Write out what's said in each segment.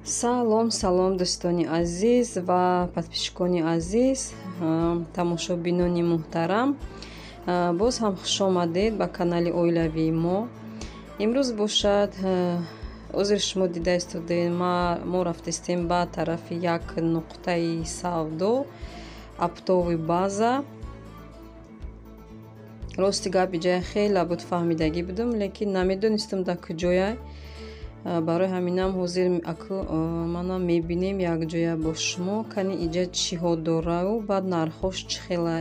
салом дӯстони азиз ва подписчикони азиз, тамошобинони муҳтарам, боз ҳам хушомадед ба канали оилавии мо. имрӯз бошад озир шумо дида истодед, мо рафтистем ба тарафи як нуқтаи савдо, аптови база. рости гап иҷая хеле буд фаҳмидагӣ будам, лекин намедонистам да куҷоя. барои ҳаминам ҳозир манам мебинем якҷоя бо шумо кани иҷа чиҳо дорау, баъд нархош чӣ хела.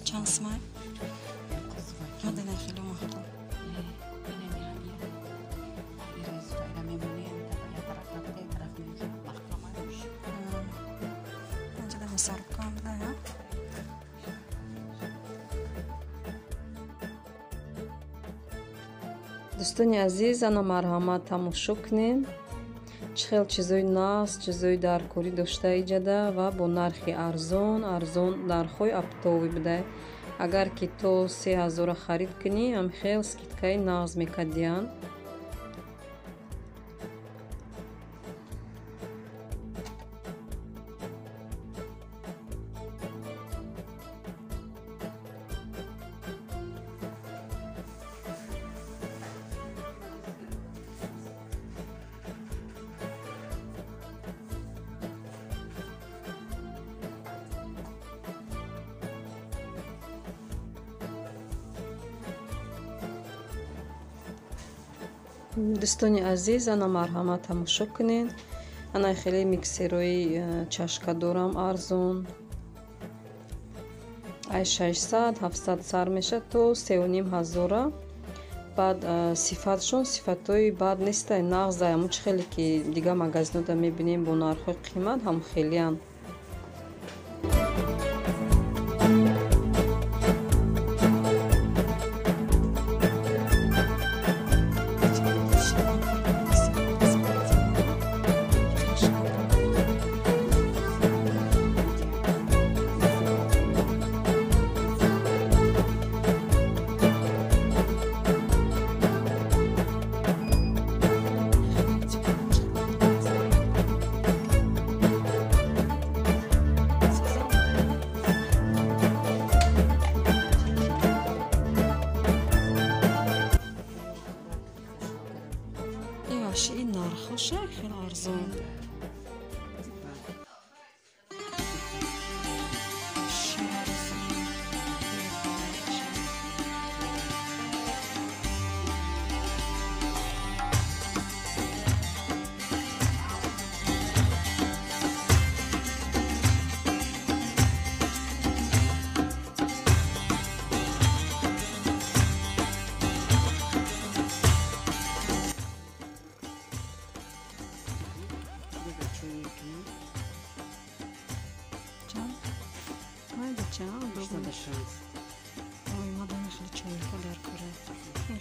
چند اسمه؟ هذا نخلو محطو. اینجا ده مصرف کن ده ها. دوستانی عزیز، انا مرحمت тамошо کنین. چه خیلی چیزای ناز، چیزای درکاری داشته ایجاده و با نرخی ارزان نرخای اپتاوی بده. اگر که تو 3000 خرید کنی هم خیلی سکیتکای ناز میکدیان. دوستانی عزیز، انا مرحمت тамошо کنین. انا خیلی میکسروی چشکا دارم ارزون. ای 600-700 سر میشه تو 3500. بعد صفاتشون صفاتای بد نیست، نقض همون خیلی که دیگه مغازنودا میبینیم با نرخ قیمت هم خیلی هم. این نرخش خیلی ارزان.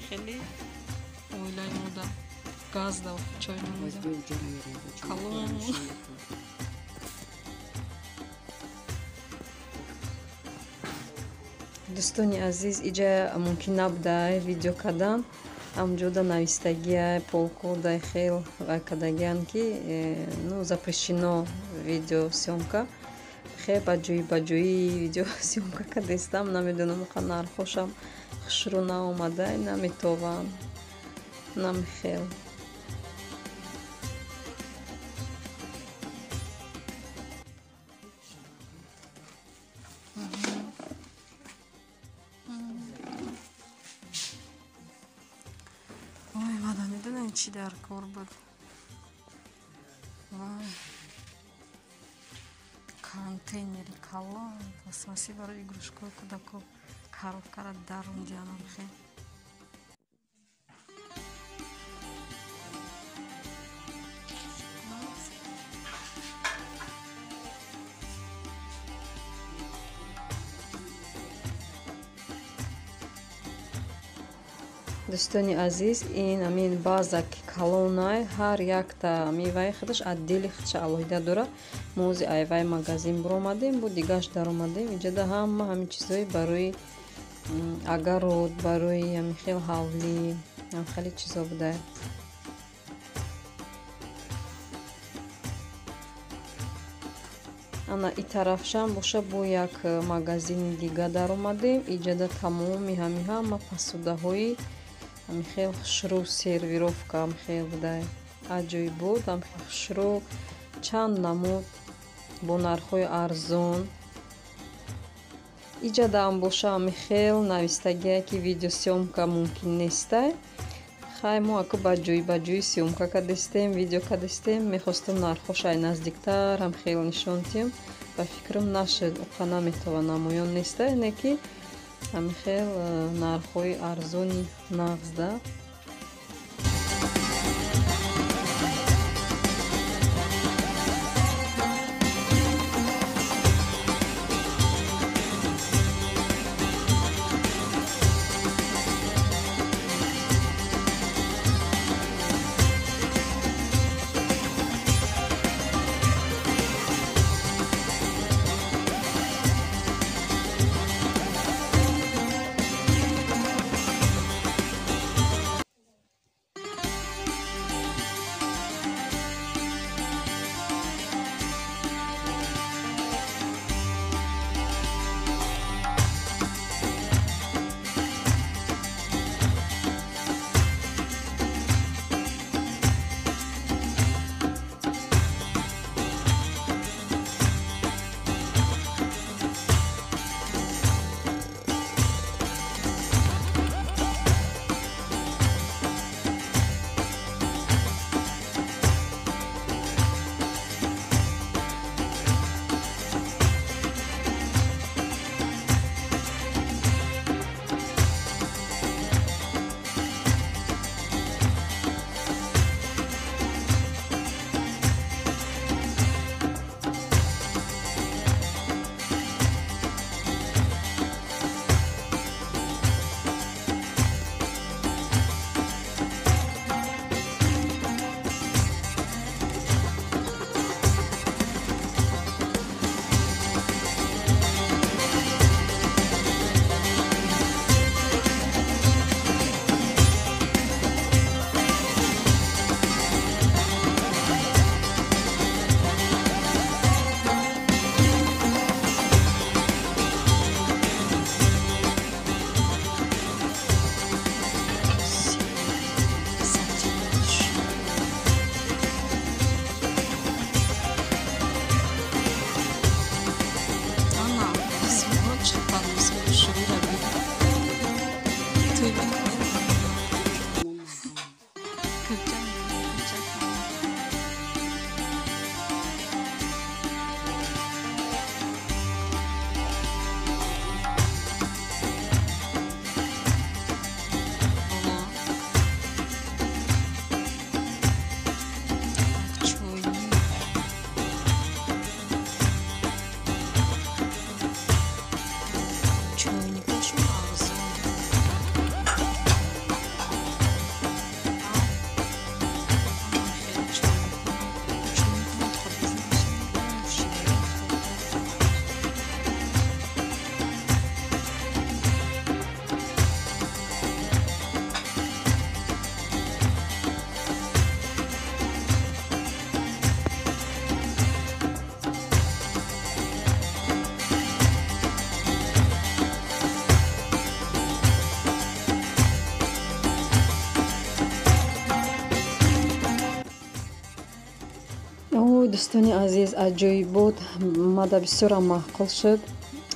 خیلی اویلای مودا گاز دا چای مودا کالون. دوستانی عزیز، اینجا ممکن نبوده ویدیو کردن. همجودا نویستگی полку да خیل و کدگیان که ну запрещено видео съемка. خیلی баҷои видео съемка кардестам. намедонам нархошам хушру наомада, наметовам, намехел. ой, мада медонам чӣ дар кор буд. контейнери калон пластмасӣ барои игрушкаҳои кӯдакҳо коробкара дарун ҷанам хел. дӯстони азиз, ин амин базак калонай ҳар якта меваи худаш отдели худша алоҳида дорад. Мо ози айвай магазин буромадем, бо дигаш даромадем. Инҷода ҳама ҳамин чизҳои барои агарод, барои ҳамин хел ҳавлӣ, ҳам хеле чизҳо будае. ана и тарафшам боша бо як магазини дига даромадем. инҷода тамоми ҳама посудаҳои ҳамин хел хушрӯ, сервировка ҳам хел будае. аҷоиб буд, ҳам хел хушрӯ, чанд намуд бо нархҳои арзон. инҷода ҳам боша ҳамин хел навистагие ки видеосъёмка мумкин нестай. хай мо аку ба ҷои сёмка кардистем, видео кардистем. Мехостум нархоша ай наздиктар ҳам хел нишон тиём. ба фикрам нашуд оқа наметавон намоён нестай, не ки ҳамин хел нархҳои арзони нағзда. дӯстони азиз, аҷоиб буд. мада бисёрам маъқул шуд.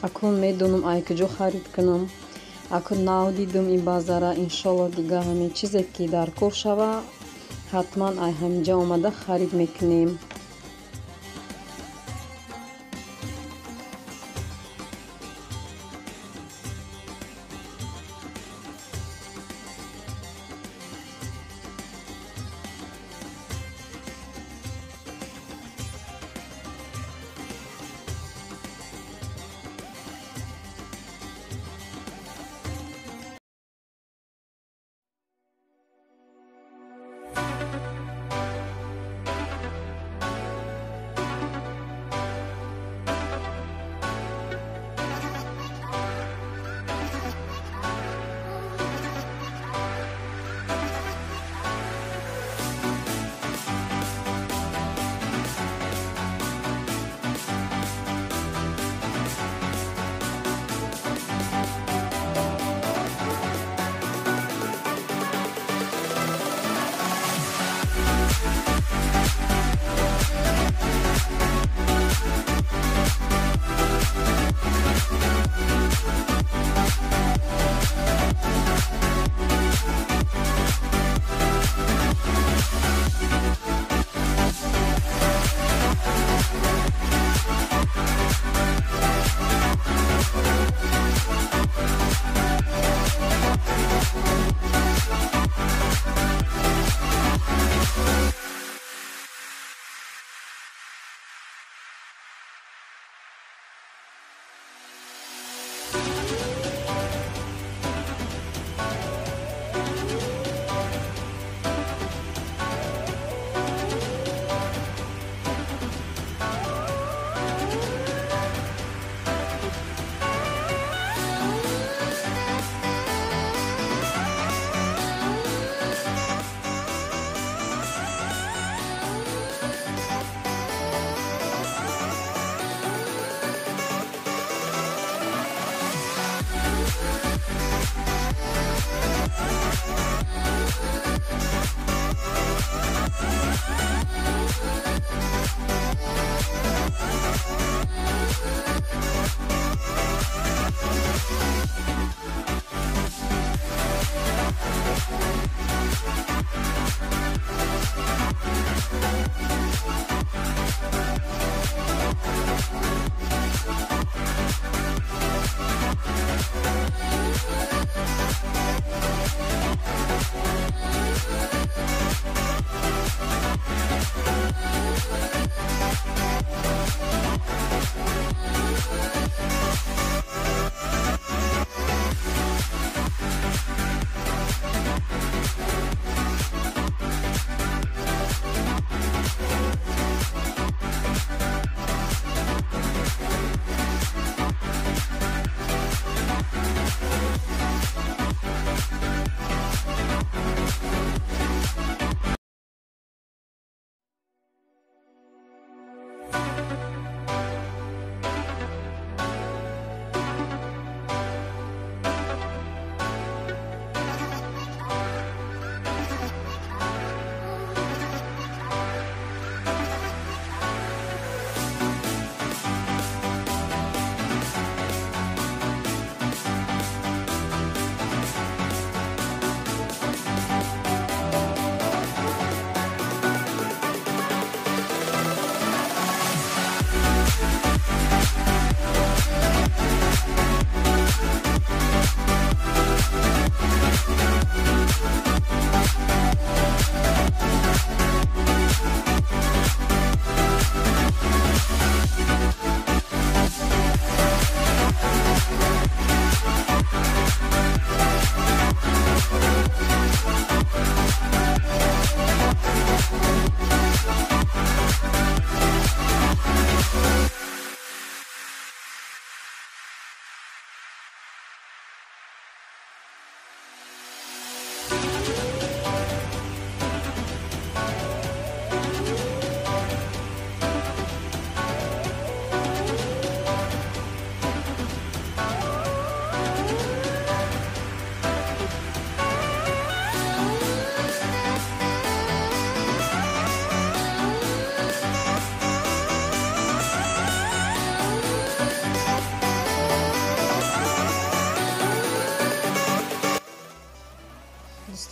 акун медонам ай куҷо харид кунам. акун нав дидум ин базара. иншолло дига ҳамин чизе ки дар кор шава ҳатман ай ҳаминҷа омада харид мекунем.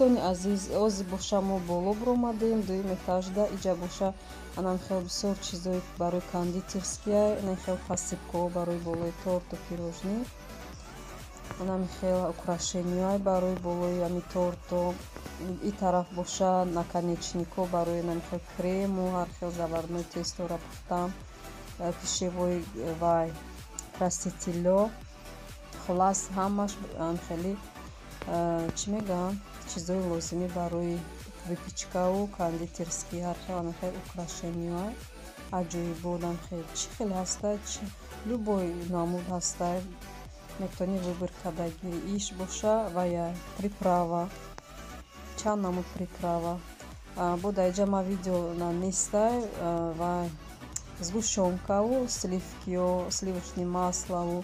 Дӯстони азиз, ози боша мо боло биромадем, дуюм этажда. Иҷа боша анан хел бисёр чизои барои кондитерския, анан хел посыпкаҳо барои болои торту пирожни, анан хел украшениҳои барои болои ами торту. И тараф боша наконечникҳо барои анан хел крему, ҳар хел заварной тестора пухтам, пишевои вай красителло. Хулас ҳамаш хели чӣ мегӯям чизои лозимӣ барои выпечкаву кондитерскӣ, ҳар хел анан хел украшениҳои аҷоибот хел чӣ хел ҳастай, чӣ любой намуд ҳастай, метавонӣ выбор карда гирӣ. Иш боша ва я приправа, чанд намуд приправа. Бода иҷа ма видео нанестай ва сгущёнкаву сливкиё, сливочное маслову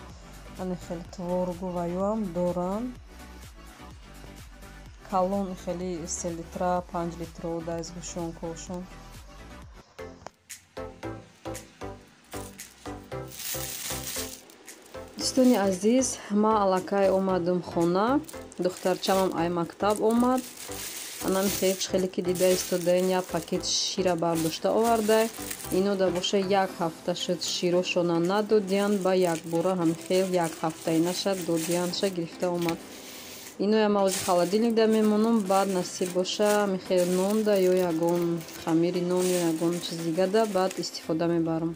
ани хели творогу ва ёам дорам. Калон хели 3 литра 5 литро дай сгущёнкаошон. Дӯстони азиз, ма аллакай омадам хона, духтарчамам ай мактаб омад. Анан хели ки дида истодаин як пакет шира бардошта овардай. Ино да боша як ҳафта шуд широшона надодиянд, ба як бора ҳам хел як ҳафтаи нашад додиянша гирифта омад. Иноя ма ози холодильник да мемонам, баъд насиб боша михел нон да ё ягон хамири нон ё ягон чиз дига да баъд истифода мебарам.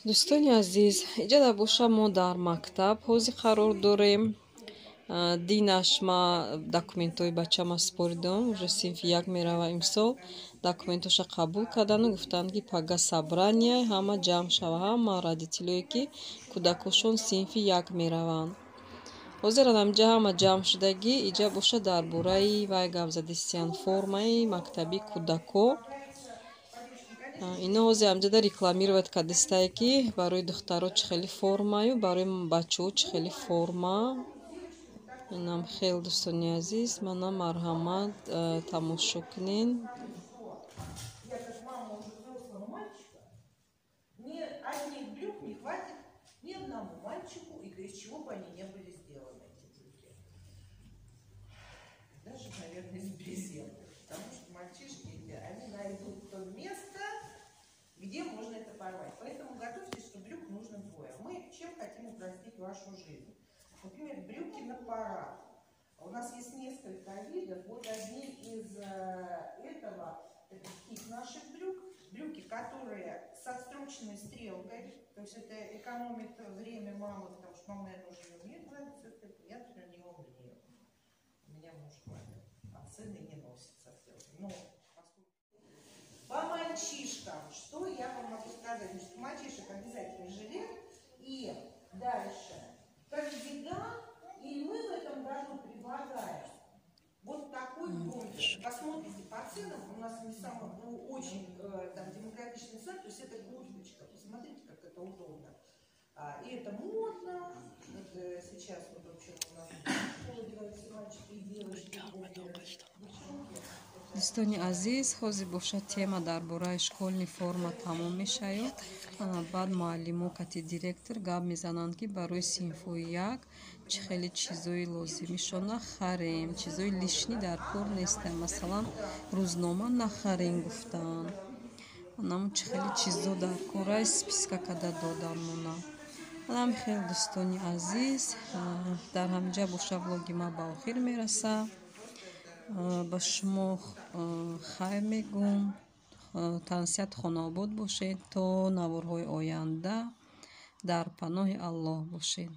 Дӯстони азиз, иҷа да боша мо дар мактаб ҳозир қарор дорем. Динаш ма документҳои бачама споридам, уже синфи як мерава имсол. Документоша қабул кардану гуфтанд ки пага собрания ҳама ҷамъ шава, ҳама родителое ки кӯдакошон синфи як мераванд. Ҳозир амҷа ҳама ҷамъ шудагӣ, иҷа боша дар бораи вай гап задистиянд формаи мактаби кӯдако. Ино ҳозир амҷада рекламировать кардистае ки барои духтаро чӣ хели формаю, барои бачаҳо чӣ хели форма. Инам хел дӯстони азиз, мана марҳамат тамошо кунен. Где можно это порвать. Поэтому готовьтесь, что брюк нужно двое. Мы чем хотим упростить вашу жизнь? Например, брюки на парад. У нас есть несколько видов. Вот одни из этого, это тип наших брюк. Брюки, которые с отстроченной стрелкой. То есть это экономит время мамы, потому что мама, наверное, уже не умеет гладить. Я, например, не умею. У меня муж гладит, а сына не носит со стрелкой. Но по мальчишкам, что я вам могу сказать? Значит, у мальчишек обязательно жилет. И дальше кардиган. И мы в этом году предлагаем вот такой бомбер. Посмотрите по ценам. У нас не самый очень там, демократичный сайт. То есть это курточка. Посмотрите, как это удобно. И это модно. Это сейчас вот вообще у нас школа делаются мальчики и девочки. Дӯстони азиз, ҳозир боша тема дар бораи школни форма тамом мешаёд. Баъд муаллимо кати директор гап мезананд ки барои синфҳои як чӣ хели чизои лозимишон нахарем, чизои лишнӣ дар кор нестем, масалан рӯзнома нахарем гуфтанд. Анам чӣ хели чизо дар кора списка карда додан мона. Анам хел дӯстони азиз, дар ҳамҷа боша влоги ма ба охир мераса. ба шумо хайр мегӯм, тансият хонаобод бошед то наворҳои оянда. Дар паноҳи Аллоҳ бошед.